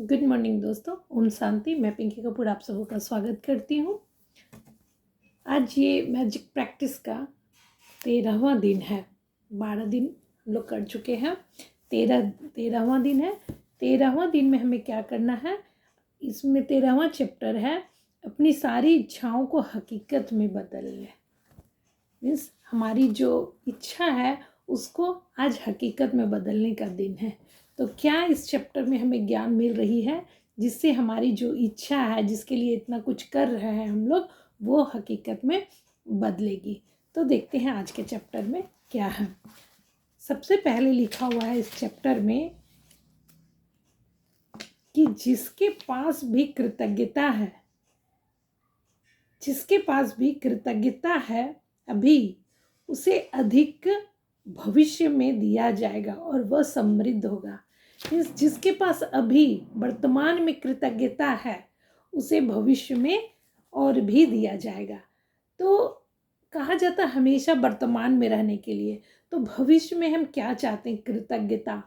Good morning दोस्तों। ओम शांति। मैं पिंकी कपूर आप सबों का स्वागत करती हूँ। आज ये मैजिक प्रैक्टिस का 13वां दिन है। 12 दिन हम लोग कर चुके हैं। 13वां दिन है। 13वां दिन में हमें क्या करना है, इसमें 13वां चैप्टर है अपनी सारी इच्छाओं को हकीकत में बदलने। मीन्स हमारी जो इच्छा है उसको आज हकीकत में बदलने का दिन है। तो क्या इस चैप्टर में हमें ज्ञान मिल रही है जिससे हमारी जो इच्छा है, जिसके लिए इतना कुछ कर रहे हैं हम लोग, वो हकीकत में बदलेगी। तो देखते हैं आज के चैप्टर में क्या है। सबसे पहले लिखा हुआ है इस चैप्टर में कि जिसके पास भी कृतज्ञता है, जिसके पास भी कृतज्ञता है अभी, उसे अधिक भविष्य में दिया जाएगा और वह समृद्ध होगा। जिसके पास अभी वर्तमान में कृतज्ञता है उसे भविष्य में और भी दिया जाएगा। तो कहा जाता है हमेशा वर्तमान में रहने के लिए। तो भविष्य में हम क्या चाहते हैं? कृतज्ञता।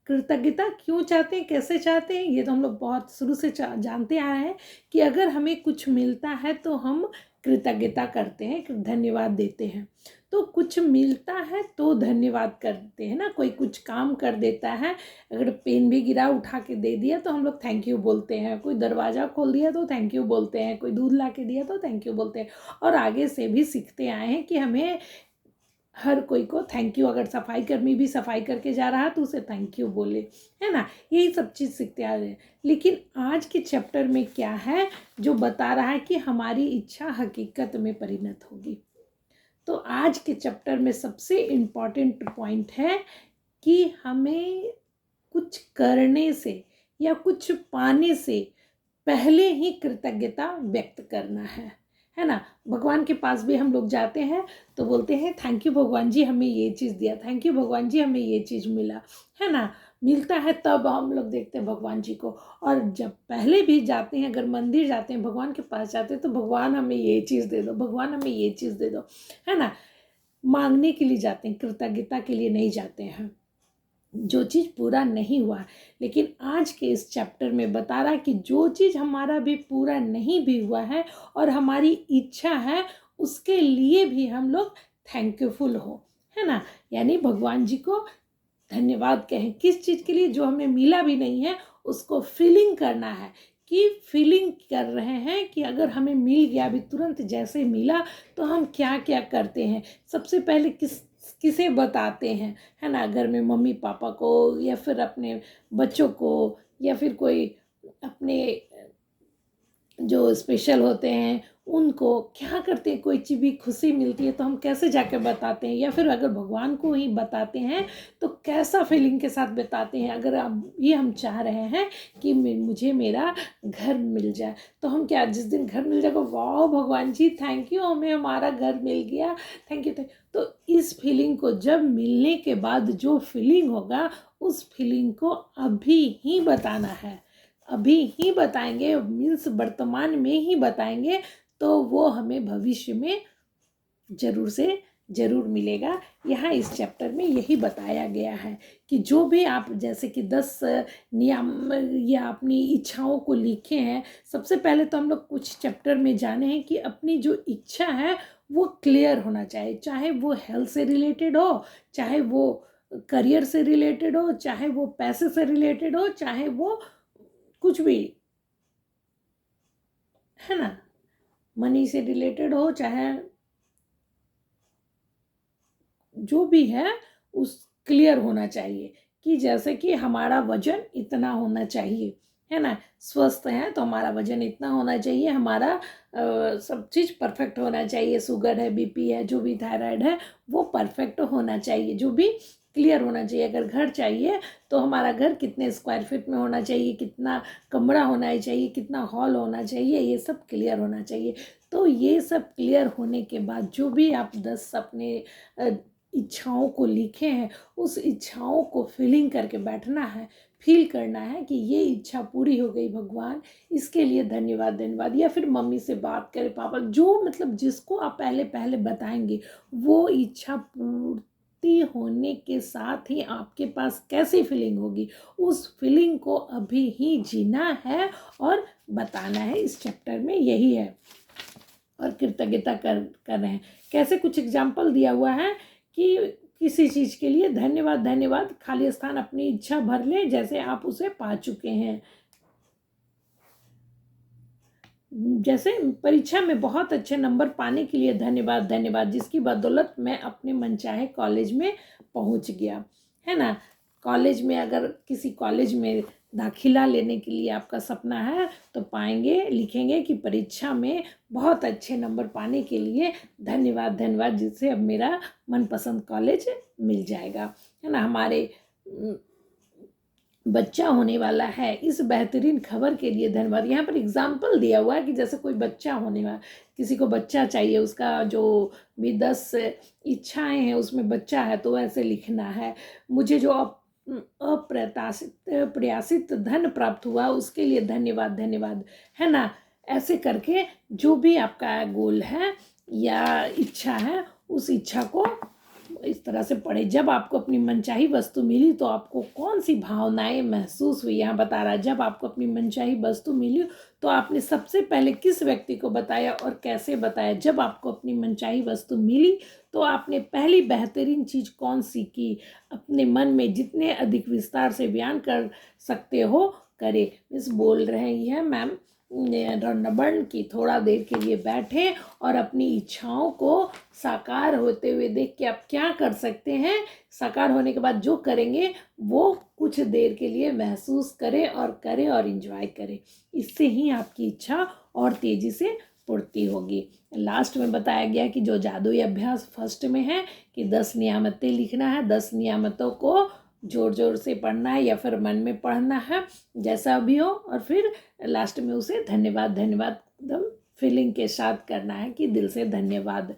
कृतज्ञता क्यों चाहते हैं, कैसे चाहते हैं, ये तो हम लोग बहुत शुरू से जानते आए हैं कि अगर हमें कुछ मिलता है तो हम कृतज्ञता करते हैं, धन्यवाद देते हैं। तो कुछ मिलता है तो धन्यवाद करते हैं ना। कोई कुछ काम कर देता है, अगर पेन भी गिरा उठा के दे दिया तो हम लोग थैंक यू बोलते हैं। कोई दरवाज़ा खोल दिया तो थैंक यू बोलते हैं। कोई दूध ला के दिया तो थैंक यू बोलते हैं। और आगे से भी सीखते आए हैं कि हमें हर कोई को थैंक यू, अगर सफाई कर्मी भी सफाई करके जा रहा है तो उसे थैंक यू बोले, है ना। यही सब चीज़ सीखते आ रहे हैं। लेकिन आज के चैप्टर में क्या है जो बता रहा है कि हमारी इच्छा हकीकत में परिणत होगी। तो आज के चैप्टर में सबसे इम्पॉर्टेंट पॉइंट है कि हमें कुछ करने से या कुछ पाने से पहले ही कृतज्ञता व्यक्त करना है ना। भगवान के पास भी हम लोग जाते हैं तो बोलते हैं थैंक यू भगवान जी हमें ये चीज़ दिया, थैंक यू भगवान जी हमें ये चीज़ मिला, है ना। मिलता है तब हम लोग देखते हैं भगवान जी को। और जब पहले भी जाते हैं, अगर मंदिर जाते हैं, भगवान के पास जाते हैं तो भगवान हमें ये चीज़ दे दो, भगवान हमें ये चीज़ दे दो, है ना। मांगने के लिए जाते हैं, कृतज्ञता के लिए नहीं जाते हैं, जो चीज़ पूरा नहीं हुआ। लेकिन आज के इस चैप्टर में बता रहा है कि जो चीज़ हमारा भी पूरा नहीं भी हुआ है और हमारी इच्छा है, उसके लिए भी हम लोग थैंकफुल हो, है ना। यानी भगवान जी को धन्यवाद कहें किस चीज़ के लिए, जो हमें मिला भी नहीं है उसको फीलिंग करना है कि फीलिंग कर रहे हैं कि अगर हमें मिल गया अभी तुरंत जैसे मिला तो हम क्या क्या करते हैं। सबसे पहले किसे बताते हैं, है ना। घर में मम्मी पापा को या फिर अपने बच्चों को या फिर कोई अपने जो स्पेशल होते हैं उनको क्या करते हैं। कोई चीज़ भी खुशी मिलती है तो हम कैसे जाकर बताते हैं, या फिर अगर भगवान को ही बताते हैं तो कैसा फीलिंग के साथ बताते हैं। अगर अब ये हम चाह रहे हैं कि मुझे मेरा घर मिल जाए तो हम क्या, जिस दिन घर मिल जाएगा वाह भगवान जी थैंक यू हमें हमारा घर मिल गया, थैंक यू थैंक। तो इस फीलिंग को जब मिलने के बाद जो फीलिंग होगा उस फीलिंग को अभी ही बताना है, अभी ही बताएंगे, मीन्स वर्तमान में ही बताएंगे तो वो हमें भविष्य में जरूर से जरूर मिलेगा। यहाँ इस चैप्टर में यही बताया गया है कि जो भी आप जैसे कि 10 नियम या अपनी इच्छाओं को लिखे हैं। सबसे पहले तो हम लोग कुछ चैप्टर में जाने हैं कि अपनी जो इच्छा है वो क्लियर होना चाहिए, चाहे वो हेल्थ से रिलेटेड हो, चाहे वो करियर से रिलेटेड हो, चाहे वो पैसे से रिलेटेड हो, चाहे वो कुछ भी, है ना, मनी से रिलेटेड हो, चाहे जो भी है उस क्लियर होना चाहिए कि जैसे कि हमारा वजन इतना होना चाहिए, है ना। स्वस्थ है तो हमारा वजन इतना होना चाहिए, हमारा सब चीज़ परफेक्ट होना चाहिए। शुगर है, बीपी है, जो भी थायराइड है वो परफेक्ट होना चाहिए, जो भी क्लियर होना चाहिए। अगर घर चाहिए तो हमारा घर कितने स्क्वायर फीट में होना चाहिए, कितना कमरा होना चाहिए, कितना हॉल होना चाहिए, ये सब क्लियर होना चाहिए। तो ये सब क्लियर होने के बाद जो भी आप 10 अपने इच्छाओं को लिखे हैं उस इच्छाओं को फीलिंग करके बैठना है, फील करना है कि ये इच्छा पूरी हो गई भगवान, इसके लिए धन्यवाद धन्यवाद। या फिर मम्मी से बात करें, पापा, जो मतलब जिसको आप पहले पहले बताएंगे वो इच्छा प्राप्ति होने के साथ ही आपके पास कैसी फीलिंग होगी, उस फीलिंग को अभी ही जीना है और बताना है। इस चैप्टर में यही है। और कृतज्ञता कर रहे हैं। कैसे, कुछ एग्जाम्पल दिया हुआ है कि किसी चीज़ के लिए धन्यवाद, धन्यवाद, खाली स्थान अपनी इच्छा भर ले जैसे आप उसे पा चुके हैं। जैसे परीक्षा में बहुत अच्छे नंबर पाने के लिए धन्यवाद, धन्यवाद, जिसकी बदौलत मैं अपने मनचाहे कॉलेज में पहुंच गया, है ना। कॉलेज में, अगर किसी कॉलेज में दाखिला लेने के लिए आपका सपना है तो पाएंगे, लिखेंगे कि परीक्षा में बहुत अच्छे नंबर पाने के लिए धन्यवाद, धन्यवाद, जिससे अब मेरा मनपसंद कॉलेज मिल जाएगा, है ना। हमारे बच्चा होने वाला है, इस बेहतरीन खबर के लिए धन्यवाद। यहाँ पर एग्जाम्पल दिया हुआ है कि जैसे कोई बच्चा होने वाला, किसी को बच्चा चाहिए, उसका जो भी 10 इच्छाएं हैं उसमें बच्चा है, तो ऐसे लिखना है। मुझे जो प्रयासित धन प्राप्त हुआ उसके लिए धन्यवाद, धन्यवाद, है ना। ऐसे करके जो भी आपका गोल है या इच्छा है, उस इच्छा को इस तरह से पढ़े। जब आपको अपनी मनचाही वस्तु मिली तो आपको कौन सी भावनाएं महसूस हुई, यहाँ बता रहा है। जब आपको अपनी मनचाही वस्तु मिली तो आपने सबसे पहले किस व्यक्ति को बताया और कैसे बताया। जब आपको अपनी मनचाही वस्तु मिली तो आपने पहली बेहतरीन चीज कौन सी की, अपने मन में जितने अधिक विस्तार से बयान कर सकते हो करे। मिस बोल रहे हैं मैम रंडबर्न की थोड़ा देर के लिए बैठे और अपनी इच्छाओं को साकार होते हुए देख के आप क्या कर सकते हैं। साकार होने के बाद जो करेंगे वो कुछ देर के लिए महसूस करें और एंजॉय करें। इससे ही आपकी इच्छा और तेजी से पूर्ति होगी। लास्ट में बताया गया कि जो जादुई अभ्यास फर्स्ट में है कि 10 नियामतें लिखना है, 10 नियामतों को जोर जोर से पढ़ना है या फिर मन में पढ़ना है, जैसा भी हो, और फिर लास्ट में उसे धन्यवाद, धन्यवाद एकदम फीलिंग के साथ करना है कि दिल से धन्यवाद।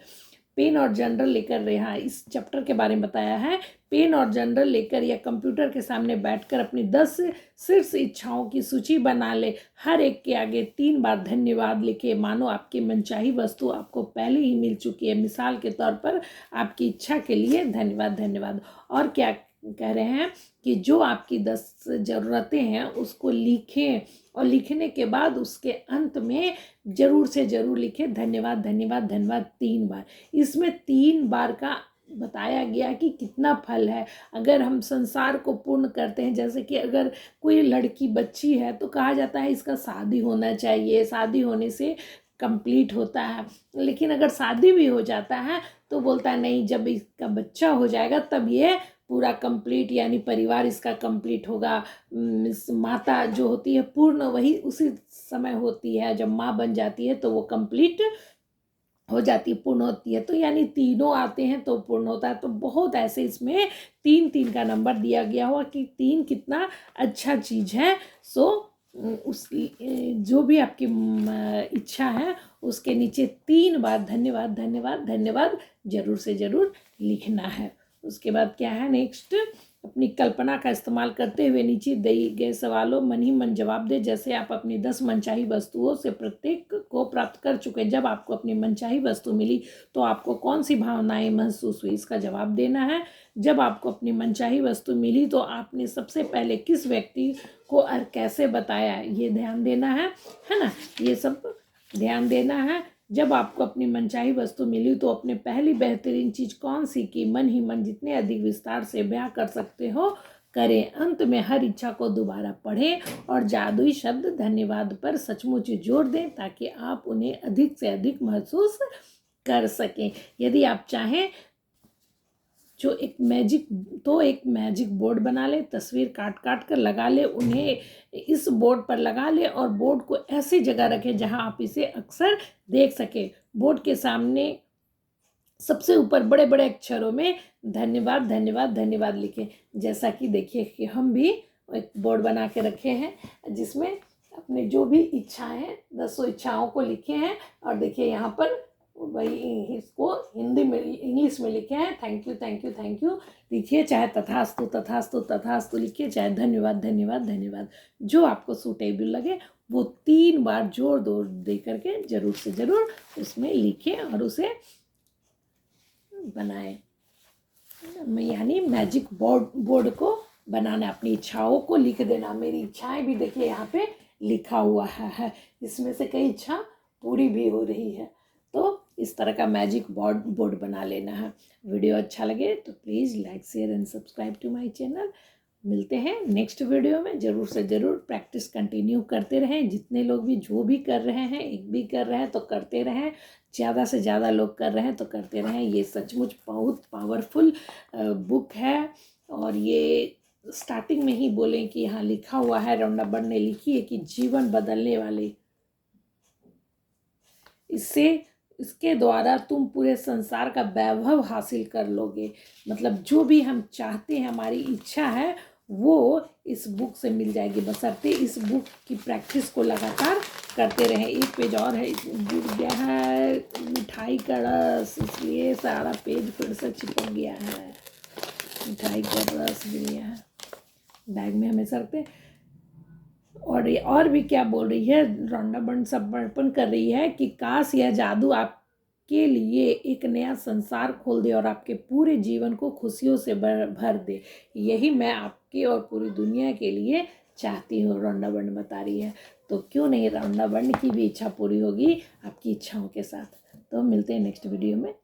पेन और जनरल लेकर, यहाँ इस चैप्टर के बारे में बताया है। पेन और जनरल लेकर या कंप्यूटर के सामने बैठकर अपनी 10 शीर्ष इच्छाओं की सूची बना ले। हर एक के आगे 3 बार धन्यवाद लिखे, मानो आपकी मनचाही वस्तु आपको पहले ही मिल चुकी है। मिसाल के तौर पर आपकी इच्छा के लिए धन्यवाद, धन्यवाद। और क्या कह रहे हैं कि जो आपकी 10 ज़रूरतें हैं उसको लिखें और लिखने के बाद उसके अंत में जरूर से जरूर लिखें धन्यवाद, धन्यवाद, धन्यवाद 3 बार। इसमें 3 बार का बताया गया कि कितना फल है। अगर हम संसार को पूर्ण करते हैं, जैसे कि अगर कोई लड़की बच्ची है तो कहा जाता है इसका शादी होना चाहिए, शादी होने से कंप्लीट होता है। लेकिन अगर शादी भी हो जाता है तो बोलता है नहीं, जब इसका बच्चा हो जाएगा तब ये पूरा कंप्लीट, यानी परिवार इसका कंप्लीट होगा। माता जो होती है पूर्ण, वही उसी समय होती है, जब माँ बन जाती है तो वो कंप्लीट हो जाती है, पूर्ण होती है। तो यानी तीनों आते हैं तो पूर्ण होता है। तो बहुत ऐसे इसमें 3 का नंबर दिया गया हुआ कि 3 कितना अच्छा चीज़ है। सो उस जो भी आपकी इच्छा है उसके नीचे 3 बार धन्यवाद, धन्यवाद, धन्यवाद जरूर से जरूर लिखना है। उसके बाद क्या है नेक्स्ट, अपनी कल्पना का इस्तेमाल करते हुए नीचे दिए गए सवालों मन ही मन जवाब दे। जैसे आप अपनी 10 मनचाही वस्तुओं से प्रत्येक को प्राप्त कर चुके। जब आपको अपनी मनचाही वस्तु मिली तो आपको कौन सी भावनाएं महसूस हुई, इसका जवाब देना है। जब आपको अपनी मनचाही वस्तु मिली तो आपने सबसे पहले किस व्यक्ति को और कैसे बताया, ये ध्यान देना है ना, ये सब ध्यान देना है। जब आपको अपनी मनचाही वस्तु मिली तो अपने पहली बेहतरीन चीज कौन सी की, मन ही मन जितने अधिक विस्तार से बयां कर सकते हो करें। अंत में हर इच्छा को दोबारा पढ़ें और जादुई शब्द धन्यवाद पर सचमुच जोर दें ताकि आप उन्हें अधिक से अधिक महसूस कर सकें। यदि आप चाहें जो एक मैजिक बोर्ड बना ले, तस्वीर काट काट कर लगा ले, उन्हें इस बोर्ड पर लगा ले और बोर्ड को ऐसी जगह रखें जहां आप इसे अक्सर देख सके। बोर्ड के सामने सबसे ऊपर बड़े बड़े अक्षरों में धन्यवाद, धन्यवाद, धन्यवाद लिखें। जैसा कि देखिए कि हम भी एक बोर्ड बना के रखे हैं जिसमें अपने जो भी इच्छाएं हैं 10 इच्छाओं को लिखे हैं। और देखिए यहाँ पर वही इसको हिंदी में इंग्लिश में लिखे हैं, thank you, thank you, thank you लिखिए, चाहे तथास्तु, तथास्तु, तथास्तु लिखिए, चाहे धन्यवाद, धन्यवाद, धन्यवाद, जो आपको सूटेबल लगे वो 3 बार जोर दे करके जरूर से जरूर उसमें लिखें और उसे बनाएं। यानी मैजिक बोर्ड को बनाना, अपनी इच्छाओं को लिख देना। मेरी इच्छाएं भी देखिए यहाँ पे लिखा हुआ है, इसमें से कई इच्छा पूरी भी हो रही है। तो इस तरह का मैजिक बोर्ड बना लेना है। वीडियो अच्छा लगे तो please like share and subscribe to my channel. मिलते हैं नेक्स्ट वीडियो में। ज़रूर से ज़रूर प्रैक्टिस कंटिन्यू करते रहें। जितने लोग भी जो भी कर रहे हैं, एक भी कर रहे हैं तो करते रहें, ज़्यादा से ज़्यादा लोग कर रहे हैं तो करते रहें। ये सचमुच बहुत पावरफुल बुक है। और ये स्टार्टिंग में ही बोलें कि यहाँ लिखा हुआ है, रौंडा बर्ड ने लिखी है कि जीवन बदलने वाले, इसके द्वारा तुम पूरे संसार का वैभव हासिल कर लोगे। मतलब जो भी हम चाहते हैं, हमारी इच्छा है, वो इस बुक से मिल जाएगी, बशर्ते इस बुक की प्रैक्टिस को लगातार करते रहें। एक पेज और है, गिर गया है मिठाई का रस, इसलिए सारा पेज फिर से चिपक गया है। मिठाई का रस गिर गया है, बैग में हमेशा रखते हैं। और भी क्या बोल रही है, रौंडा बर्ड समर्पण कर रही है कि काश यह जादू आपके लिए एक नया संसार खोल दे और आपके पूरे जीवन को खुशियों से भर दे। यही मैं आपके और पूरी दुनिया के लिए चाहती हूँ, रौंडा बर्ड बता रही है। तो क्यों नहीं रौंडा बर्ड की भी इच्छा पूरी होगी आपकी इच्छाओं के साथ। तो मिलते हैं नेक्स्ट वीडियो में।